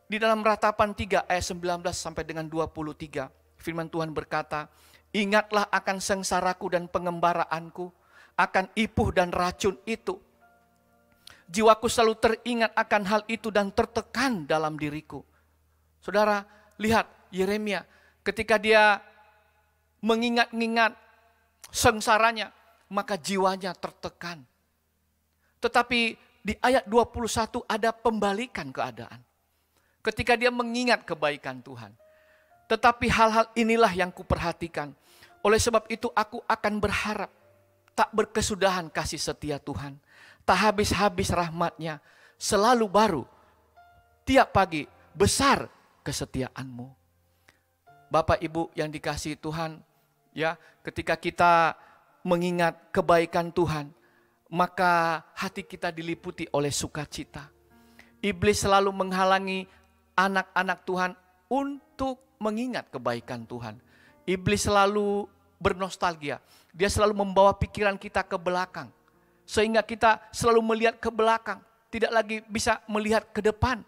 Di dalam Ratapan 3 ayat 19 sampai dengan 23, firman Tuhan berkata, ingatlah akan sengsaraku dan pengembaraanku, akan ipuh dan racun itu. Jiwaku selalu teringat akan hal itu dan tertekan dalam diriku. Saudara, lihat Yeremia ketika dia mengingat-ingat sengsaranya, maka jiwanya tertekan. Tetapi di ayat 21 ada pembalikan keadaan. Ketika dia mengingat kebaikan Tuhan. Tetapi hal-hal inilah yang kuperhatikan. Oleh sebab itu aku akan berharap. Tak berkesudahan kasih setia Tuhan. Tak habis-habis rahmatnya. Selalu baru. Tiap pagi besar kesetiaanmu. Bapak Ibu yang dikasihi Tuhan, ya, ketika kita mengingat kebaikan Tuhan, maka hati kita diliputi oleh sukacita. Iblis selalu menghalangi anak-anak Tuhan untuk mengingat kebaikan Tuhan. Iblis selalu bernostalgia. Dia selalu membawa pikiran kita ke belakang. Sehingga kita selalu melihat ke belakang. Tidak lagi bisa melihat ke depan.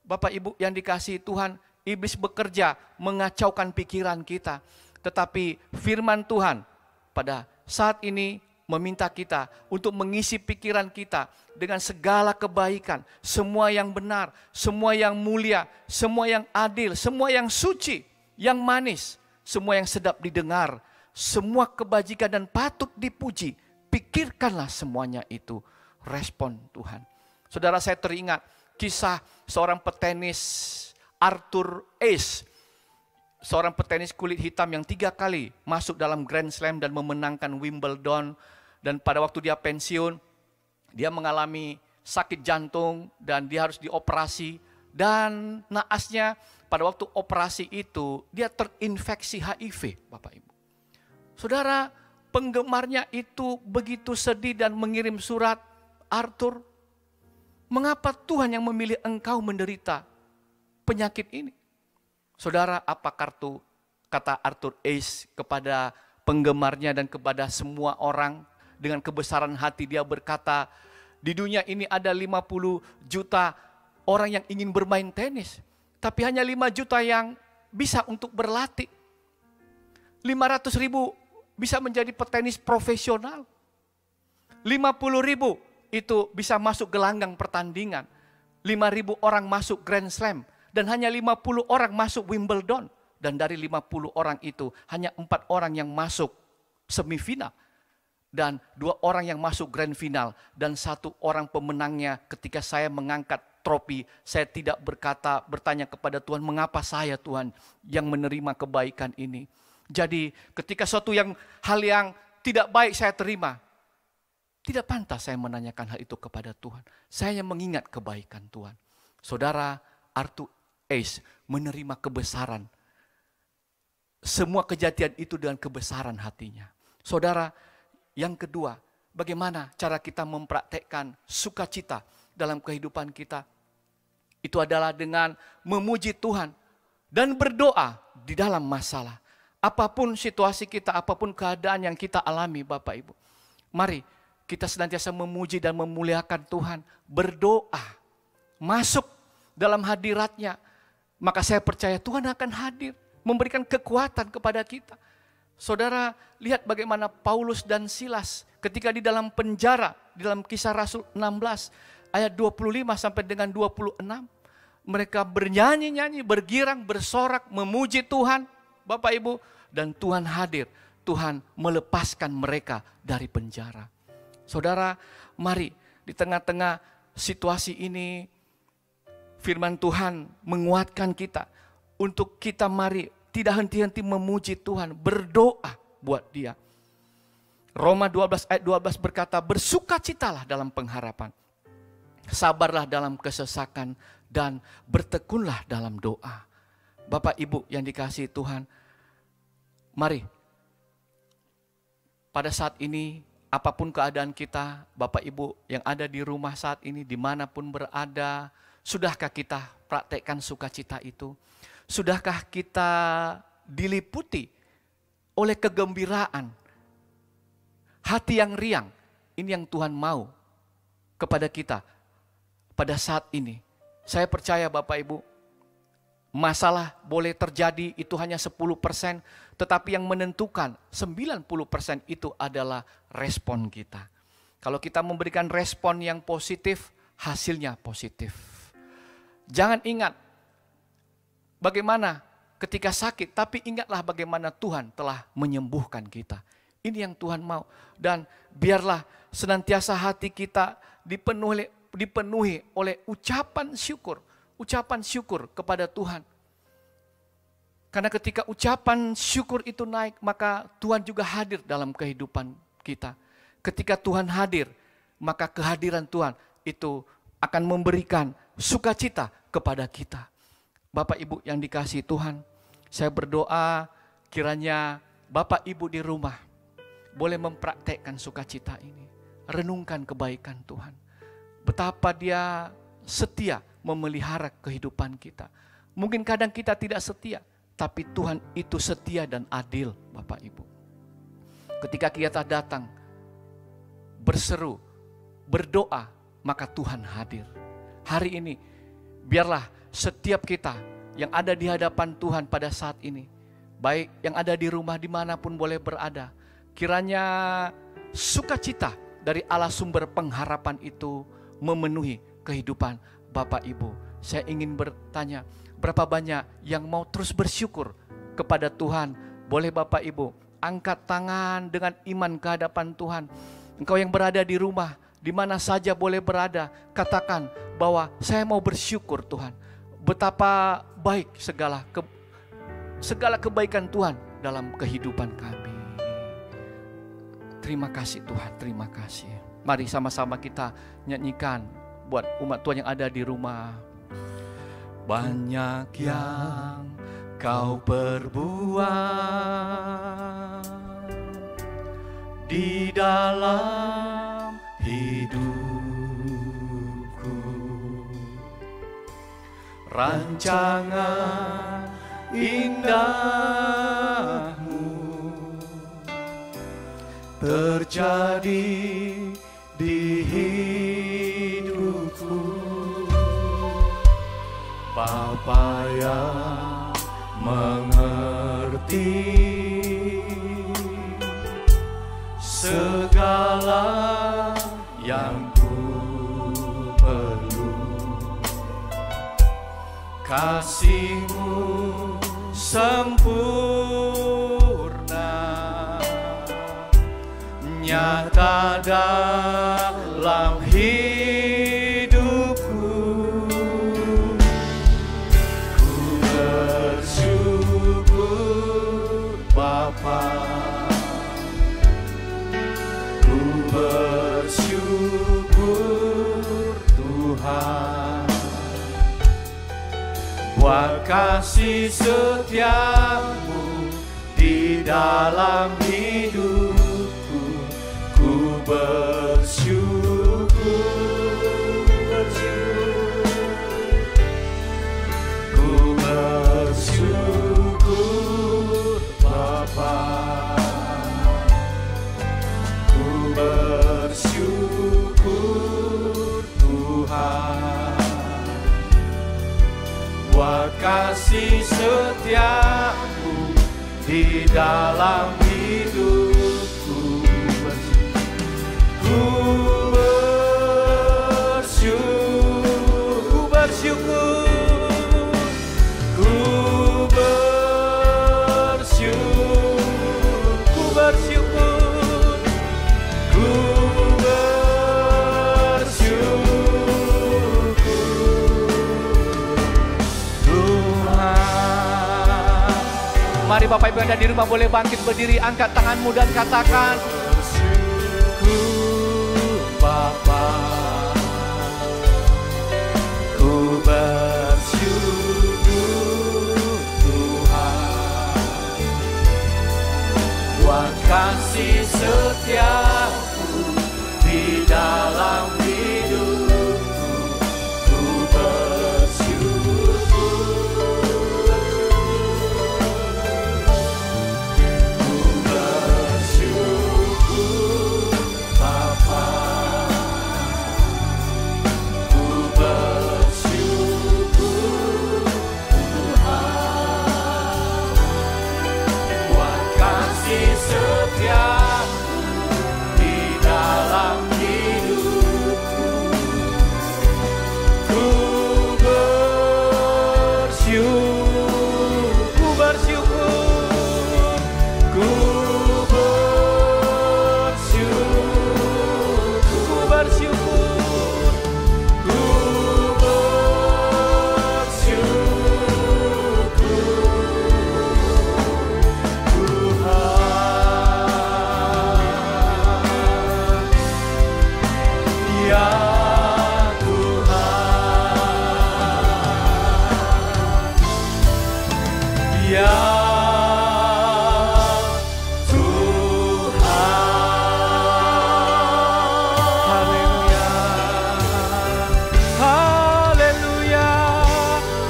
Bapak Ibu yang dikasihi Tuhan, iblis bekerja mengacaukan pikiran kita. Tetapi firman Tuhan pada saat ini meminta kita untuk mengisi pikiran kita dengan segala kebaikan. Semua yang benar, semua yang mulia, semua yang adil, semua yang suci, yang manis, semua yang sedap didengar, semua kebajikan dan patut dipuji. Pikirkanlah semuanya itu. Respon Tuhan. Saudara, saya teringat kisah seorang petenis Arthur Ashe, seorang petenis kulit hitam yang 3 kali masuk dalam Grand Slam dan memenangkan Wimbledon. Dan pada waktu dia pensiun, dia mengalami sakit jantung dan dia harus dioperasi. Dan naasnya pada waktu operasi itu dia terinfeksi HIV, Bapak Ibu. Saudara, penggemarnya itu begitu sedih dan mengirim surat, Arthur, mengapa Tuhan yang memilih engkau menderita penyakit ini? Saudara, apa kata Arthur Ashe kepada penggemarnya dan kepada semua orang dengan kebesaran hati? Dia berkata, di dunia ini ada 50 juta orang yang ingin bermain tenis, tapi hanya 5 juta yang bisa untuk berlatih. 500 ribu bisa menjadi petenis profesional. 50 ribu itu bisa masuk gelanggang pertandingan. 5.000 orang masuk Grand Slam. Dan hanya 50 orang masuk Wimbledon. Dan dari 50 orang itu hanya 4 orang yang masuk semifinal. Dan 2 orang yang masuk grand final. Dan 1 orang pemenangnya. Ketika saya mengangkat trofi, saya tidak bertanya kepada Tuhan, mengapa saya Tuhan yang menerima kebaikan ini. Jadi ketika hal yang tidak baik saya terima, tidak pantas saya menanyakan hal itu kepada Tuhan. Saya mengingat kebaikan Tuhan. Saudara, Arthur Ashe menerima kebesaran. Semua kejadian itu dengan kebesaran hatinya. Saudara, yang kedua, bagaimana cara kita mempraktekkan sukacita dalam kehidupan kita? Itu adalah dengan memuji Tuhan dan berdoa di dalam masalah. Apapun situasi kita, apapun keadaan yang kita alami, Bapak Ibu. Mari kita senantiasa memuji dan memuliakan Tuhan. Berdoa, masuk dalam hadirat-Nya. Maka saya percaya Tuhan akan hadir, memberikan kekuatan kepada kita. Saudara, lihat bagaimana Paulus dan Silas ketika di dalam penjara, di dalam Kisah Rasul 16, ayat 25 sampai dengan 26. Mereka bernyanyi-nyanyi, bergirang, bersorak, memuji Tuhan, Bapak Ibu, dan Tuhan hadir. Tuhan melepaskan mereka dari penjara. Saudara, mari di tengah-tengah situasi ini, firman Tuhan menguatkan kita untuk kita mari tidak henti-henti memuji Tuhan, berdoa buat Dia. Roma 12 ayat 12 berkata, bersukacitalah dalam pengharapan, sabarlah dalam kesesakan, dan bertekunlah dalam doa. Bapak Ibu yang dikasihi Tuhan, mari pada saat ini apapun keadaan kita, Bapak Ibu yang ada di rumah saat ini, dimanapun berada, sudahkah kita praktekkan sukacita itu? Sudahkah kita diliputi oleh kegembiraan, hati yang riang? Ini yang Tuhan mau kepada kita pada saat ini. Saya percaya Bapak Ibu, masalah boleh terjadi itu hanya 10%, tetapi yang menentukan 90% itu adalah respon kita. Kalau kita memberikan respon yang positif, hasilnya positif. Jangan ingat bagaimana ketika sakit, tapi ingatlah bagaimana Tuhan telah menyembuhkan kita. Ini yang Tuhan mau. Dan biarlah senantiasa hati kita dipenuhi oleh ucapan syukur kepada Tuhan. Karena ketika ucapan syukur itu naik, maka Tuhan juga hadir dalam kehidupan kita. Ketika Tuhan hadir, maka kehadiran Tuhan itu akan memberikan sukacita kepada kita. Bapak Ibu yang dikasihi Tuhan, saya berdoa kiranya Bapak Ibu di rumah boleh mempraktekkan sukacita ini. Renungkan kebaikan Tuhan. Betapa Dia setia memelihara kehidupan kita. Mungkin kadang kita tidak setia, tapi Tuhan itu setia dan adil, Bapak Ibu. Ketika kita datang, berseru, berdoa, maka Tuhan hadir. Hari ini, biarlah setiap kita yang ada di hadapan Tuhan pada saat ini, baik yang ada di rumah dimanapun boleh berada, kiranya sukacita dari Allah sumber pengharapan itu memenuhi kehidupan Bapak Ibu. Saya ingin bertanya, berapa banyak yang mau terus bersyukur kepada Tuhan? Boleh Bapak Ibu angkat tangan dengan iman ke hadapan Tuhan. Engkau yang berada di rumah, di mana saja boleh berada, katakan bahwa saya mau bersyukur Tuhan. Betapa baik segala kebaikan Tuhan dalam kehidupan kami. Terima kasih Tuhan, terima kasih. Mari sama-sama kita nyanyikan buat umat Tuhan yang ada di rumah. Banyak yang kau perbuat di dalam hidupku. Rancangan indahmu terjadi di hidupku. Bapa yang mengerti segala yang ku perlu, kasih-Mu sempurna nyata dalam hidupku. Ku bersyukur Bapa, ku bersyukur Tuhan, buat kasih setiamu di dalam hidupku. Ku bersyukur, ku bersyukur Bapa, ku bersyukur Tuhan, buat kasih setiamu di dalam hidupku. Ku bersyukur, ku bersyukur, ku bersyukur, ku bersyukur Tuhan. Mari Bapak Ibu yang ada di rumah boleh bangkit berdiri, angkat tanganmu dan katakan, Bapa, ku bersyukur Tuhan, buat kasih setiamu di dalam hidupku. Ku bersyukur, ku bersyukur Bapa, setiamu di dalam hidupku. Ku bersyukur, ku bersyukur, ku bersyukur, ku bersyukur, ku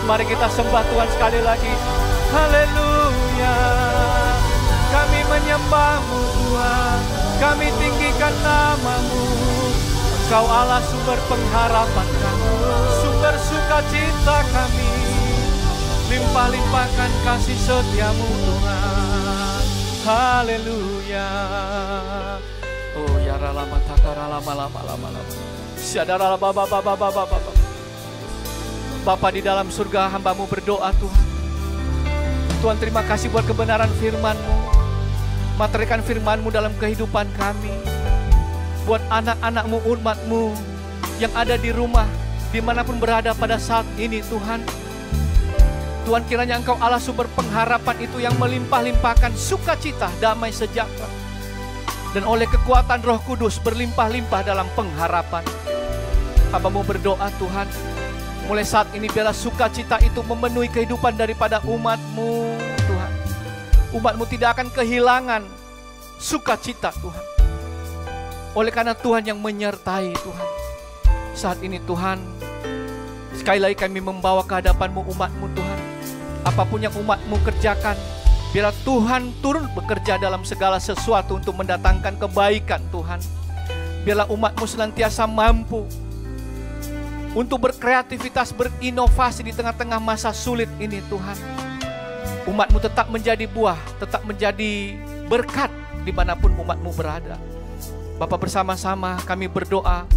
Mari kita sembah Tuhan sekali lagi. Haleluya. Kami menyembah-Mu Tuhan, kami tinggikan nama-Mu. Engkau Allah sumber pengharapan kami, sumber sukacita kami. Limpah-limpahkan kasih setia-Mu Tuhan. Haleluya. Oh ya ralama takara lama. Siadara baba. Bapa di dalam surga, hamba-Mu berdoa Tuhan. Tuhan terima kasih buat kebenaran firman-Mu. Materikan firman-Mu dalam kehidupan kami. Buat anak-anak-Mu, umat-Mu yang ada di rumah, dimanapun berada pada saat ini Tuhan. Tuhan kiranya Engkau Allah sumber pengharapan itu yang melimpah-limpahkan sukacita, damai sejahtera. Dan oleh kekuatan Roh Kudus berlimpah-limpah dalam pengharapan. Hamba-Mu berdoa Tuhan, mulai saat ini biarlah sukacita itu memenuhi kehidupan daripada umat-Mu Tuhan. Umat-Mu tidak akan kehilangan sukacita Tuhan. Oleh karena Tuhan yang menyertai Tuhan. Saat ini Tuhan, sekali lagi kami membawa ke hadapan-Mu umat-Mu Tuhan. Apapun yang umat-Mu kerjakan, biarlah Tuhan turun bekerja dalam segala sesuatu untuk mendatangkan kebaikan Tuhan. Biarlah umat-Mu senantiasa mampu untuk berkreativitas, berinovasi di tengah-tengah masa sulit ini Tuhan. Umat-Mu tetap menjadi buah, tetap menjadi berkat dimanapun umat-Mu berada. Bapa, bersama-sama kami berdoa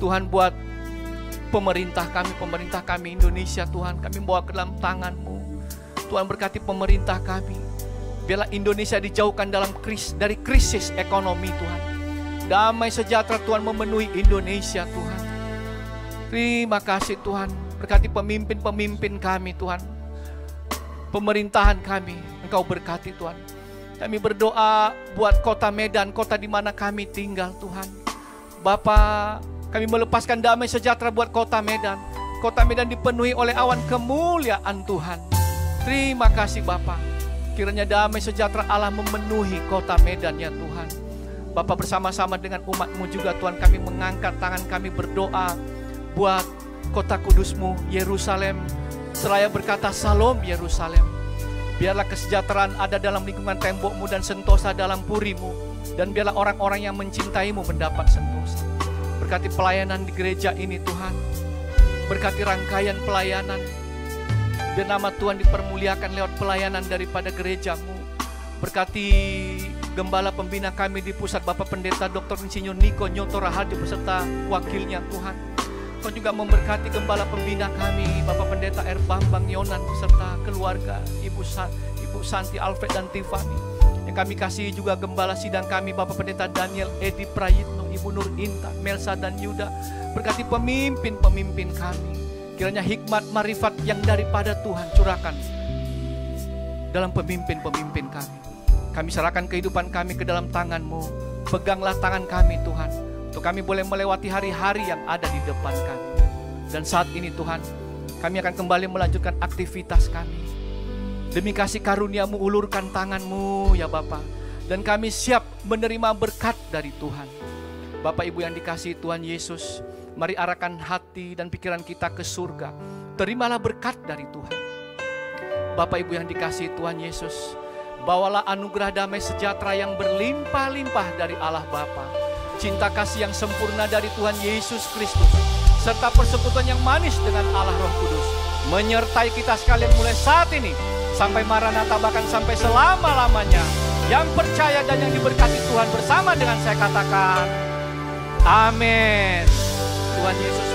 Tuhan buat pemerintah kami Indonesia Tuhan. Kami bawa ke dalam tangan-Mu. Tuhan berkati pemerintah kami. Biarlah Indonesia dijauhkan dari krisis ekonomi Tuhan. Damai sejahtera Tuhan memenuhi Indonesia Tuhan. Terima kasih Tuhan. Berkati pemimpin-pemimpin kami Tuhan. Pemerintahan kami Engkau berkati Tuhan. Kami berdoa buat kota Medan, kota di mana kami tinggal Tuhan. Bapa, kami melepaskan damai sejahtera buat kota Medan. Kota Medan dipenuhi oleh awan kemuliaan Tuhan. Terima kasih Bapa. Kiranya damai sejahtera Allah memenuhi kota Medan ya Tuhan. Bapa, bersama-sama dengan umat-Mu juga Tuhan, kami mengangkat tangan kami berdoa buat kota kudus-Mu, Yerusalem. Seraya berkata, Salam Yerusalem. Biarlah kesejahteraan ada dalam lingkungan tembok-Mu dan sentosa dalam puri-Mu. Dan biarlah orang-orang yang mencintai-Mu mendapat sentosa. Berkati pelayanan di gereja ini Tuhan. Berkati rangkaian pelayanan. Biar nama Tuhan dipermuliakan lewat pelayanan daripada gereja-Mu. Berkati gembala pembina kami di pusat, Bapak Pendeta Dr. Insinyur Niko Nyoto Raharjo beserta wakilnya Tuhan. Tuhan juga memberkati gembala pembina kami, Bapak Pendeta R. Bambang Yonan beserta keluarga, Ibu Santi, Alfred dan Tiffany. Yang kami kasih juga gembala sidang kami, Bapak Pendeta Daniel Edi Prayitno, Ibu Nur Inta, Melsa dan Yuda. Berkati pemimpin-pemimpin kami. Kiranya hikmat marifat yang daripada Tuhan curahkan dalam pemimpin-pemimpin kami. Kami serahkan kehidupan kami ke dalam tangan-Mu. Peganglah tangan kami Tuhan, untuk kami boleh melewati hari-hari yang ada di depan kami. Dan saat ini Tuhan, kami akan kembali melanjutkan aktivitas kami. Demi kasih karunia-Mu, ulurkan tangan-Mu ya Bapa. Dan kami siap menerima berkat dari Tuhan. Bapak Ibu yang dikasihi Tuhan Yesus, mari arahkan hati dan pikiran kita ke surga. Terimalah berkat dari Tuhan. Bapak Ibu yang dikasihi Tuhan Yesus, bawalah anugerah damai sejahtera yang berlimpah-limpah dari Allah Bapa, cinta kasih yang sempurna dari Tuhan Yesus Kristus, serta persekutuan yang manis dengan Allah Roh Kudus, menyertai kita sekalian mulai saat ini, sampai Maranatha, bahkan sampai selama-lamanya. Yang percaya dan yang diberkati Tuhan bersama dengan saya katakan, amin. Tuhan Yesus